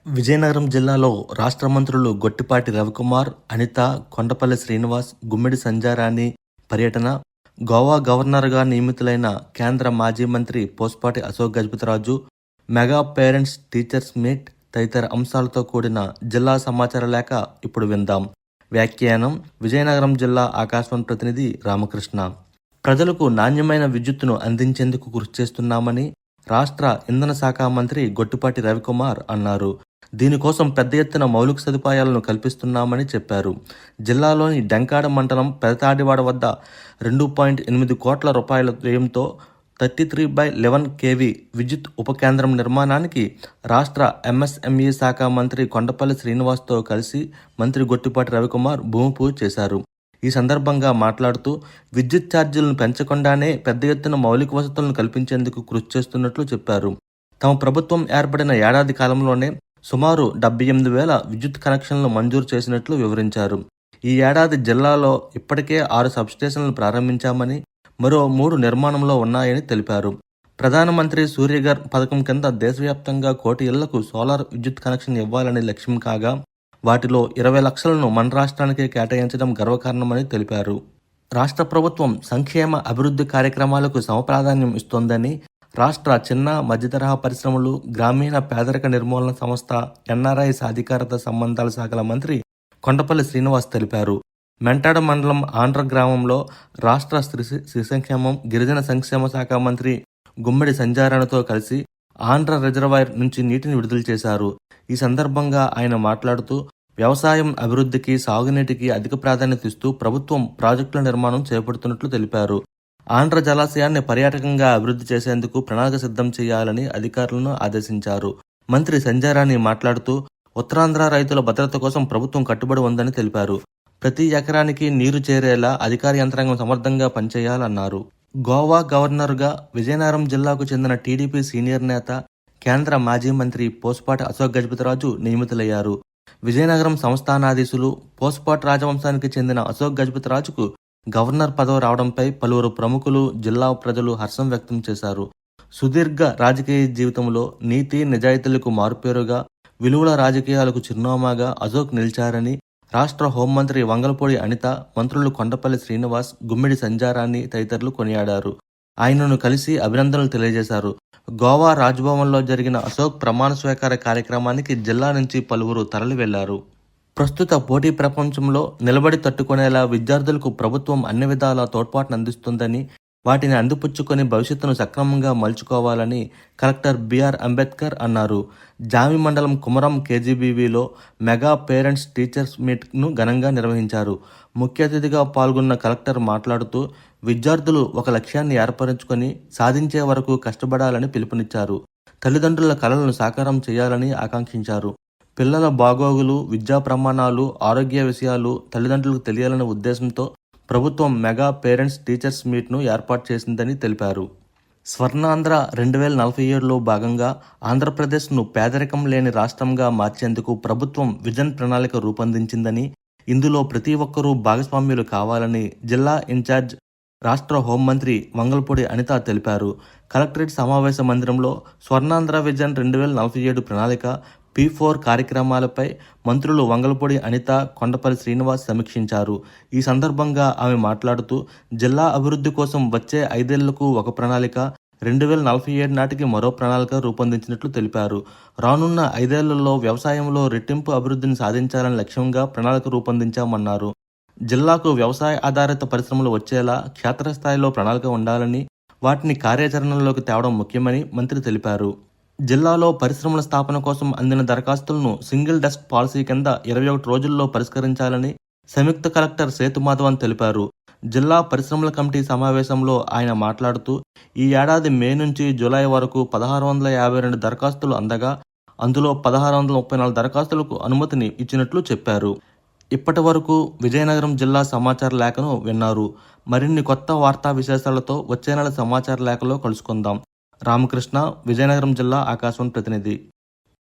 విజయనగరం జిల్లాలో రాష్ట్ర మంత్రులు గొట్టిపాటి రవికుమార్, అనిత, కొండపల్లి శ్రీనివాస్, గుమ్మిడి సంధ్యారాణి పర్యటన, గోవా గవర్నర్గా నియమితులైన కేంద్ర మాజీ మంత్రి Pusapati Ashok Gajapathiraju, mega parents teachers meet తదితర అంశాలతో కూడిన జిల్లా సమాచార లేఖ ఇప్పుడు విందాం. వ్యాఖ్యానం విజయనగరం జిల్లా ఆకాశవాణి ప్రతినిధి రామకృష్ణ. ప్రజలకు నాణ్యమైన విద్యుత్తును అందించేందుకు కృషి చేస్తున్నామని రాష్ట్ర ఇంధన శాఖ మంత్రి గొట్టిపాటి రవికుమార్ అన్నారు. దీనికోసం పెద్ద ఎత్తున మౌలిక సదుపాయాలను కల్పిస్తున్నామని చెప్పారు. జిల్లాలోని డెంకాడ మండలం పెదతాడివాడ వద్ద 2.8 కోట్ల రూపాయల వ్యయంతో 33/11 kV విద్యుత్ ఉప కేంద్రం నిర్మాణానికి రాష్ట్ర ఎంఎస్ఎంఈ శాఖ మంత్రి కొండపల్లి శ్రీనివాస్తో కలిసి మంత్రి గొట్టిపాటి రవికుమార్ భూమి పూజ చేశారు. ఈ సందర్భంగా మాట్లాడుతూ విద్యుత్ ఛార్జీలను పెంచకుండానే పెద్ద ఎత్తున మౌలిక వసతులను కల్పించేందుకు కృషి చేస్తున్నట్లు చెప్పారు. తమ ప్రభుత్వం ఏర్పడిన ఏడాది కాలంలోనే సుమారు 78,000 విద్యుత్ కనెక్షన్లను మంజూరు చేసినట్లు వివరించారు. ఈ ఏడాది జిల్లాలో ఇప్పటికే 6 సబ్స్టేషన్లు ప్రారంభించామని, మరో 3 నిర్మాణంలో ఉన్నాయని తెలిపారు. ప్రధానమంత్రి సూర్యఘర్ పథకం కింద దేశవ్యాప్తంగా 1 కోటి ఇళ్లకు సోలార్ విద్యుత్ కనెక్షన్ ఇవ్వాలని లక్ష్యం కాగా, వాటిలో 20 లక్షలను మన రాష్ట్రానికే కేటాయించడం గర్వకారణమని తెలిపారు. రాష్ట్ర ప్రభుత్వం సంక్షేమ అభివృద్ధి కార్యక్రమాలకు సమప్రాధాన్యం ఇస్తోందని రాష్ట్ర చిన్న మధ్యతరహా పరిశ్రమలు, గ్రామీణ పేదరిక నిర్మూలన సంస్థ, ఎన్ఆర్ఐ సాధికారత సంబంధాల శాఖల మంత్రి కొండపల్లి శ్రీనివాస్ తెలిపారు. మెంటాడ మండలం ఆంధ్ర గ్రామంలో రాష్ట్ర స్త్రీ సంక్షేమం, గిరిజన సంక్షేమ శాఖ మంత్రి గుమ్మిడి సంధ్యారాణితో కలిసి ఆంధ్ర రిజర్వాయర్ నుంచి నీటిని విడుదల చేశారు. ఈ సందర్భంగా ఆయన మాట్లాడుతూ వ్యవసాయం అభివృద్ధికి, సాగునీటికి అధిక ప్రాధాన్యత ఇస్తూ ప్రభుత్వం ప్రాజెక్టుల నిర్మాణం చేపడుతున్నట్లు తెలిపారు. ఆంధ్ర జలాశయాన్ని పర్యాటకంగా అభివృద్ధి చేసేందుకు ప్రణాళిక సిద్ధం చేయాలని అధికారులను ఆదేశించారు. మంత్రి సంధ్యారాణి మాట్లాడుతూ ఉత్తరాంధ్ర రైతుల భద్రత కోసం ప్రభుత్వం కట్టుబడి ఉందని తెలిపారు. ప్రతి ఎకరానికి నీరు చేరేలా అధికార యంత్రాంగం సమర్థంగా పనిచేయాలన్నారు. గోవా గవర్నర్గా విజయనగరం జిల్లాకు చెందిన టీడీపీ సీనియర్ నేత, కేంద్ర మాజీ మంత్రి పోస్పాటి అశోక్ గజపతిరాజు నియమితులయ్యారు. విజయనగరం సంస్థానాధీశులు పోస్పాటి రాజవంశానికి చెందిన అశోక్ గజపతిరాజుకు గవర్నర్ పదవి రావడంపై పలువురు ప్రముఖులు, జిల్లా ప్రజలు హర్షం వ్యక్తం చేశారు. సుదీర్ఘ రాజకీయ జీవితంలో నీతి, నిజాయితీలకు మారుపేరుగా, విలువల రాజకీయాలకు చిరునామాగా అశోక్ నిలిచారని రాష్ట్ర హోంమంత్రి వంగలపూడి అనిత, మంత్రులు కొండపల్లి శ్రీనివాస్, గుమ్మిడి సంధ్యారాణి తదితరులు కొనియాడారు. ఆయనను కలిసి అభినందనలు తెలియజేశారు. గోవా రాజ్భవన్లో జరిగిన అశోక్ ప్రమాణ స్వీకార కార్యక్రమానికి జిల్లా నుంచి పలువురు తరలి వెళ్లారు. ప్రస్తుత పోటీ ప్రపంచంలో నిలబడి తట్టుకునేలా విద్యార్థులకు ప్రభుత్వం అన్ని విధాలా తోడ్పాటును అందిస్తుందని, వాటిని అందిపుచ్చుకొని భవిష్యత్తును సక్రమంగా మలుచుకోవాలని కలెక్టర్ బిఆర్ అంబేద్కర్ అన్నారు. జామి మండలం కుమరం కేజీబీవీలో మెగా పేరెంట్స్ టీచర్స్ మీట్ను ఘనంగా నిర్వహించారు. ముఖ్య అతిథిగా పాల్గొన్న కలెక్టర్ మాట్లాడుతూ విద్యార్థులు ఒక లక్ష్యాన్ని ఏర్పరచుకొని సాధించే వరకు కష్టపడాలని పిలుపునిచ్చారు. తల్లిదండ్రుల కలలను సాకారం చేయాలని ఆకాంక్షించారు. పిల్లల బాగోగులు, విద్యా ప్రమాణాలు, ఆరోగ్య విషయాలు తల్లిదండ్రులకు తెలియాలనే ఉద్దేశంతో ప్రభుత్వం మెగా పేరెంట్స్ టీచర్స్ మీట్ను ఏర్పాటు చేసిందని తెలిపారు. స్వర్ణాంధ్ర 2047లో భాగంగా ఆంధ్రప్రదేశ్ను పేదరికం లేని రాష్ట్రంగా మార్చేందుకు ప్రభుత్వం విజన్ ప్రణాళిక రూపొందించిందని, ఇందులో ప్రతి ఒక్కరూ భాగస్వామ్యులు కావాలని జిల్లా ఇన్ఛార్జ్ రాష్ట్ర హోంమంత్రి వంగలపూడి అనిత తెలిపారు. కలెక్టరేట్ సమావేశ మందిరంలో స్వర్ణాంధ్ర విజన్ 2047 ప్రణాళిక P4 కార్యక్రమాలపై మంత్రులు వంగలపూడి అనిత, కొండపల్లి శ్రీనివాస్ సమీక్షించారు. ఈ సందర్భంగా ఆమె మాట్లాడుతూ జిల్లా అభివృద్ధి కోసం వచ్చే 5 ఏళ్లకు ఒక ప్రణాళిక, 2047 నాటికి మరో ప్రణాళిక రూపొందించినట్లు తెలిపారు. రానున్న 5 ఏళ్లలో వ్యవసాయంలో రెట్టింపు అభివృద్ధిని సాధించాలని లక్ష్యంగా ప్రణాళిక రూపొందించామన్నారు. జిల్లాకు వ్యవసాయ ఆధారిత పరిశ్రమలు వచ్చేలా క్షేత్రస్థాయిలో ప్రణాళిక ఉండాలని, వాటిని కార్యాచరణలోకి తేవడం ముఖ్యమని మంత్రి తెలిపారు. జిల్లాలో పరిశ్రమల స్థాపన కోసం అందిన దరఖాస్తులను సింగిల్ డెస్క్ పాలసీ కింద 21 రోజుల్లో పరిష్కరించాలని సంయుక్త కలెక్టర్ సేతుమాధవన్ తెలిపారు. జిల్లా పరిశ్రమల కమిటీ సమావేశంలో ఆయన మాట్లాడుతూ ఈ ఏడాది మే నుంచి జూలై వరకు 1652 దరఖాస్తులు అందగా, అందులో 1634 దరఖాస్తులకు అనుమతిని ఇచ్చినట్లు చెప్పారు. ఇప్పటి వరకు విజయనగరం జిల్లా సమాచార లేఖను విన్నారు. మరిన్ని కొత్త వార్తా విశేషాలతో వచ్చే నెల సమాచార లేఖలో కలుసుకుందాం. రామకృష్ణ, విజయనగరం జిల్లా ఆకాశవాణి ప్రతినిధి.